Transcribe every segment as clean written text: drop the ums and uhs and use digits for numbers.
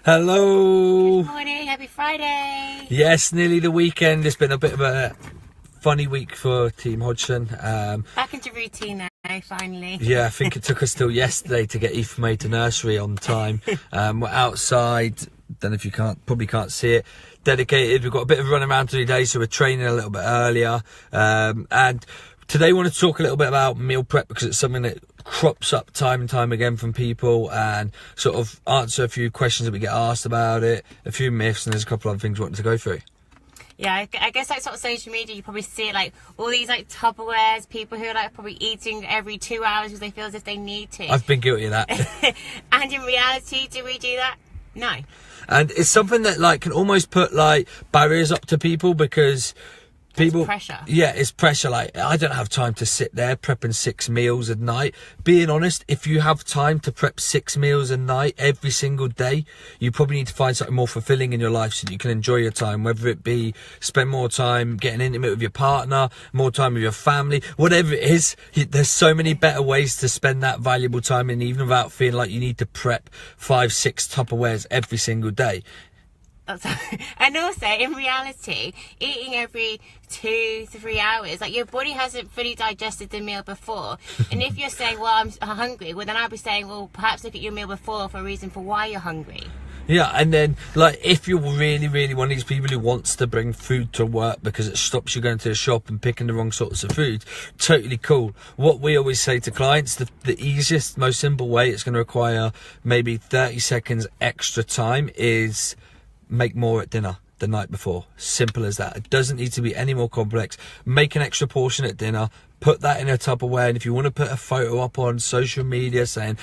Hello. Good morning, happy Friday. Yes, nearly the weekend. It's been a bit of a funny week for Team Hodgson. Back into routine now, finally. Yeah, I think it took us till yesterday to get Ethan May to nursery on time. We're outside. Don't know if you probably can't see it. Dedicated. We've got a bit of a run around today, so we're training a little bit earlier. And today I want to talk a little bit about meal prep because it's something that crops up time and time again from people, and sort of answer a few questions that we get asked about it, a few myths, and there's a couple of other things we want to go through. Yeah, I guess like sort of social media, you probably see it like all these like Tupperwares, people who are like probably eating every 2 hours because they feel as if they need to. I've been guilty of that. And in reality, do we do that? No. And it's something that like can almost put like barriers up to people because people, pressure. Yeah, it's pressure. Like, I don't have time to sit there prepping 6 meals a night. Being honest, if you have time to prep 6 meals a night every single day, you probably need to find something more fulfilling in your life so that you can enjoy your time, whether it be spend more time getting intimate with your partner, more time with your family, whatever it is. There's so many better ways to spend that valuable time, and even without feeling like you need to prep 5-6 Tupperwares every single day. And also, in reality, eating every 2 to 3 hours, like your body hasn't fully digested the meal before. And if you're saying, well, I'm hungry, well, then I'll be saying, well, perhaps look at your meal before for a reason for why you're hungry. Yeah, and then, like, if you're really, really one of these people who wants to bring food to work because it stops you going to the shop and picking the wrong sorts of food, totally cool. What we always say to clients, the easiest, most simple way, it's going to require maybe 30 seconds extra time, is make more at dinner the night before. Simple as that. It doesn't need to be any more complex. Make an extra portion at dinner, put that in a Tupperware, and if you want to put a photo up on social media saying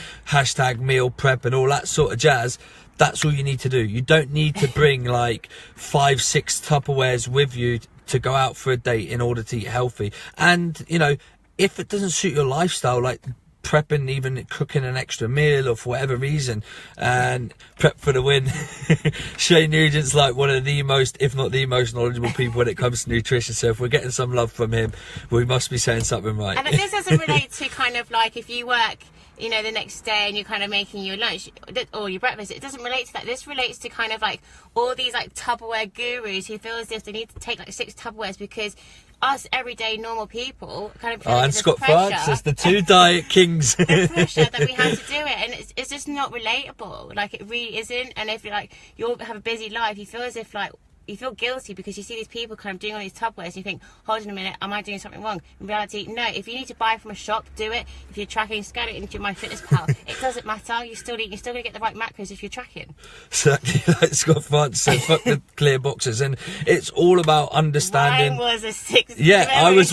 #meal prep and all that sort of jazz, that's all you need to do. You don't need to bring like 5-6 Tupperwares with you to go out for a date in order to eat healthy. And you know, if it doesn't suit your lifestyle, like prepping, even cooking an extra meal or for whatever reason, and prep for the win. Shane Nugent's like one of the most, if not the most knowledgeable people when it comes to nutrition, so if we're getting some love from him, we must be saying something right. And this doesn't relate to kind of like if you work, you know, the next day and you're kind of making your lunch or your breakfast. It doesn't relate to that. This relates to kind of like all these like Tupperware gurus who feel as if they need to take like 6 Tupperwares because us everyday normal people kind of feel like and Scott Francis, the two diet kings. The pressure that we have to do it, and it's just not relatable. Like, it really isn't. And if like you have a busy life, you feel as if like you feel guilty because you see these people kind of doing all these Tupperwares and you think, hold on a minute, am I doing something wrong? In reality, no. If you need to buy from a shop, do it. If you're tracking, scan it into MyFitnessPal. It doesn't matter. You're still going to get the right macros if you're tracking. Exactly, like Scott Francis said, fuck the clear boxes. And it's all about understanding. Mine was a 6. Yeah, I was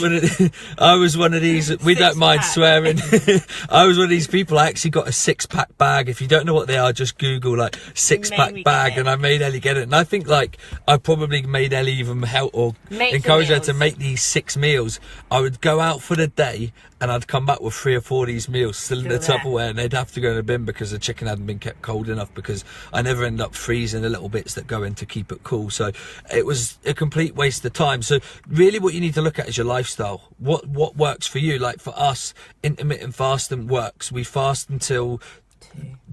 one of these. We don't mind swearing. I was one of these people. I actually got a 6-pack bag. If you don't know what they are, just Google like 6-pack bag, and I made Ellie get it. And I think like I probably made Ellie even help or encourage her to make these 6 meals. I would go out for the day and I'd come back with 3 or 4 of these meals still in the Tupperware, and they'd have to go in the bin because the chicken hadn't been kept cold enough, because I never end up freezing the little bits that go in to keep it cool. So it was a complete waste of time. So really what you need to look at is your lifestyle. What works for you? Like for us, intermittent fasting works. We fast until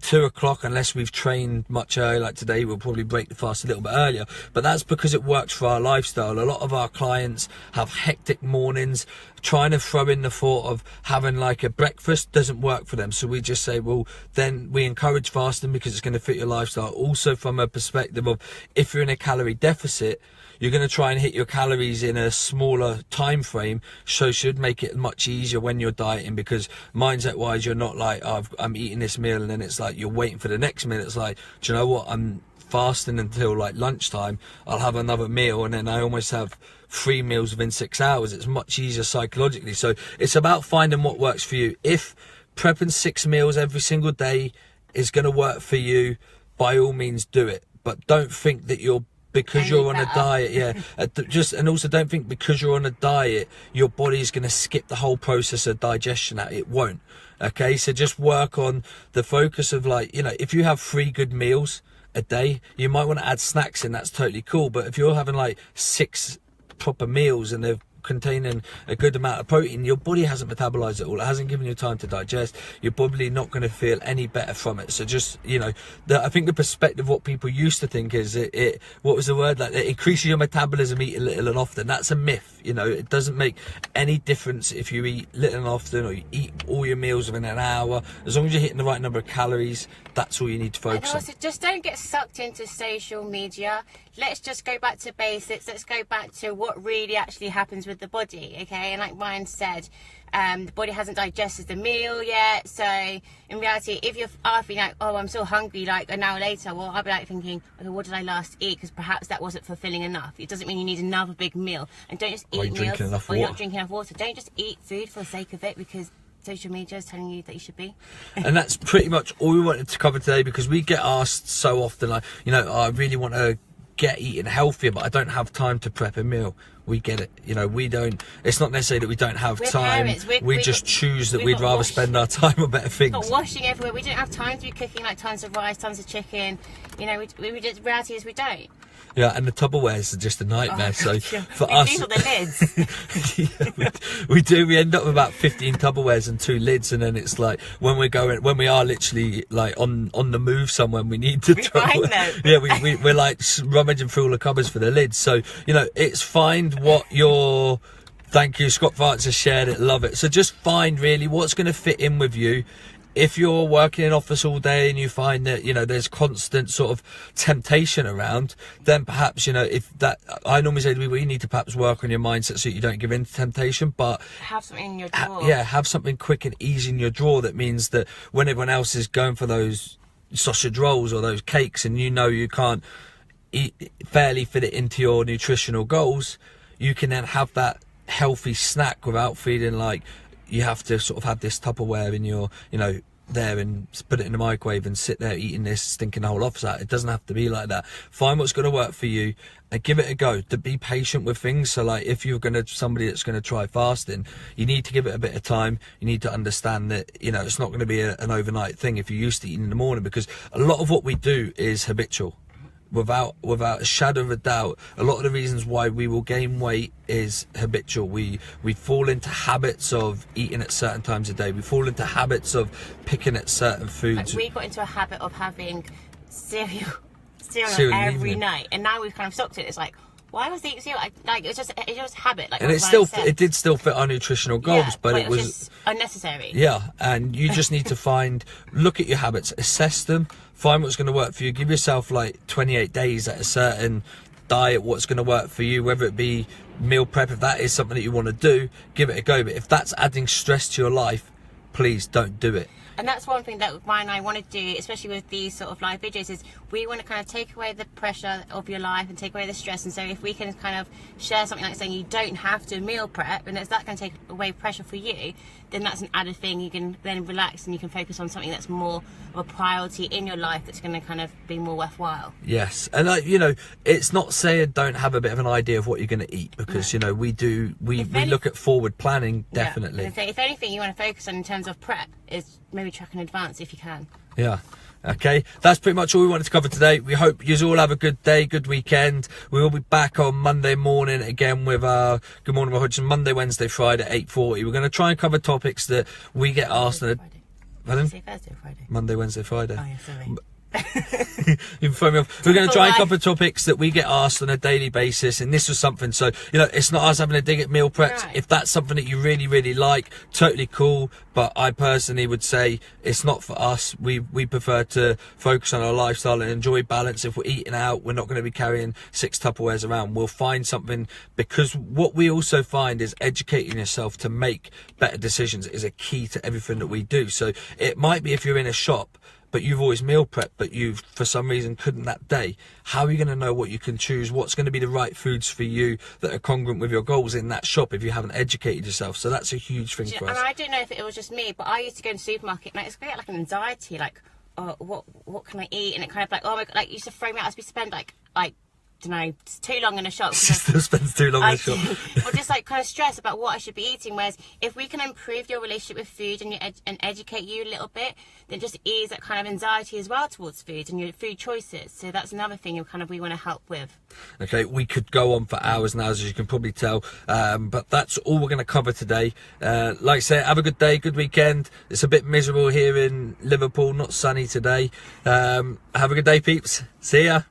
2 o'clock unless we've trained much earlier. Like today we'll probably break the fast a little bit earlier, but that's because it works for our lifestyle. A lot of our clients have hectic mornings. Trying to throw in the thought of having like a breakfast doesn't work for them, so we just say, well, then we encourage fasting because it's going to fit your lifestyle. Also from a perspective of if you're in a calorie deficit, you're going to try and hit your calories in a smaller time frame, so should make it much easier when you're dieting, because mindset wise you're not like, oh, I'm eating this meal and then it's like you're waiting for the next meal. It's like, do you know what, I'm fasting until like lunchtime, I'll have another meal, and then I almost have 3 meals within 6 hours. It's much easier psychologically. So it's about finding what works for you. If prepping 6 meals every single day is going to work for you, by all means do it, but don't think that because you're on a diet, and also don't think because you're on a diet your body's going to skip the whole process of digestion out. It won't. Okay, so just work on the focus of, like, you know, if you have 3 good meals a day, you might want to add snacks in. That's totally cool. But if you're having like 6 proper meals and they're containing a good amount of protein, your body hasn't metabolized it all. It hasn't given you time to digest. You're probably not going to feel any better from it. So just, you know, I think the perspective, what people used to think is it what was the word, like it increases your metabolism, eat little and often. That's a myth. You know, it doesn't make any difference if you eat little and often, or you eat all your meals within an hour. As long as you're hitting the right number of calories, that's all you need to focus on. And also, just don't get sucked into social media. Let's just go back to basics. Let's go back to what really actually happens with the body, okay? And like Ryan said, the body hasn't digested the meal yet. So in reality, if you're feeling like, oh, I'm so hungry, like an hour later, well, I'll be like thinking, okay, what did I last eat? Because perhaps that wasn't fulfilling enough. It doesn't mean you need another big meal. And don't just eat meals, or you're not drinking enough water. Don't just eat food for the sake of it, because social media is telling you that you should be. And that's pretty much all we wanted to cover today, because we get asked so often, like, you know, I really want to get eating healthier, but I don't have time to prep a meal. We get it. You know, we don't, it's not necessarily that we don't have time. We just choose that we'd rather spend our time on better things. Got washing everywhere. We don't have time to be cooking like tons of rice, tons of chicken. You know, we just, reality is we don't. Yeah, and the Tupperwares are just a nightmare. So for us, these are the lids. we do. We end up with about 15 Tupperwares and 2 lids, and then it's like when we are literally like on the move somewhere, we need to find them. Yeah, we're like rummaging through all the cupboards for the lids. So you know, it's find what your. Thank you, Scott Varts has shared it. Love it. So just find really what's going to fit in with you. If you're working in office all day and you find that, you know, there's constant sort of temptation around, then perhaps, you know, if that, I normally say to people, you need to perhaps work on your mindset so you don't give in to temptation, but have something in your drawer. Have something quick and easy in your drawer that means that when everyone else is going for those sausage rolls or those cakes and you know you can't fairly fit it into your nutritional goals, you can then have that healthy snack without feeling like you have to sort of have this Tupperware in your, you know, there and put it in the microwave and sit there eating this, stinking the whole office out. It doesn't have to be like that. Find what's going to work for you and give it a go. To be patient with things. So like if you're somebody that's going to try fasting, you need to give it a bit of time. You need to understand that, you know, it's not going to be an overnight thing if you're used to eating in the morning, because a lot of what we do is habitual. Without a shadow of a doubt, a lot of the reasons why we will gain weight is habitual. We fall into habits of eating at certain times of day. We fall into habits of picking at certain foods. Like we got into a habit of having cereal every night, and now we've kind of stopped it. It's like, why was the eating cereal? Like it was just habit. Like, and it did still fit our nutritional goals, but it was just unnecessary. Yeah, and you just need to look at your habits, assess them, find what's going to work for you. Give yourself like 28 days at a certain diet, what's going to work for you, whether it be meal prep. If that is something that you want to do, give it a go. But if that's adding stress to your life, please don't do it. And that's one thing that Ryan and I want to do, especially with these sort of live videos, is we want to kind of take away the pressure of your life and take away the stress. And so if we can kind of share something like saying you don't have to meal prep, and is that going to take away pressure for you, then that's an added thing. You can then relax and you can focus on something that's more of a priority in your life, that's going to kind of be more worthwhile. Yes, and you know, it's not saying don't have a bit of an idea of what you're going to eat, because you know we look at forward planning, definitely. Yeah. So if anything you want to focus on in terms of prep is maybe track in advance if you can. Yeah. Okay, that's pretty much all we wanted to cover today. We hope you all have a good day, good weekend. We will be back on Monday morning again with our Good Morning with Hodgson, Monday, Wednesday, Friday at 8:40. We're going to try and cover topics that we get asked. Pardon? Say Thursday or Friday? Monday, Wednesday, Friday. Oh yeah, sorry. You throw me off. We're going to try and cover topics that we get asked on a daily basis, and this was something. So you know, it's not us having a dig at meal preps. Right. If that's something that you really, really like, totally cool. But I personally would say it's not for us. We prefer to focus on our lifestyle and enjoy balance. If we're eating out, we're not going to be carrying 6 Tupperwares around. We'll find something, because what we also find is educating yourself to make better decisions is a key to everything that we do. So it might be if you're in a shop, but you've always meal prepped, but you for some reason couldn't that day, how are you going to know what you can choose, what's going to be the right foods for you that are congruent with your goals in that shop if you haven't educated yourself? So that's a huge thing for us. And I don't know if it was just me, but I used to go to the supermarket and I used to get like an anxiety, like, oh, what can I eat? And it kind of like, oh my God, like, used to throw me out. I used to spend like don't know, it's too long in a shop. She still spends too long in a shop. Or just like kind of stress about what I should be eating. Whereas if we can improve your relationship with food and educate you a little bit, then just ease that kind of anxiety as well towards food and your food choices. So that's another thing we want to help with. Okay, we could go on for hours and hours, as you can probably tell, but that's all we're going to cover today. Like I say, have a good day, good weekend. It's a bit miserable here in Liverpool, not sunny today. Have a good day, peeps. See ya.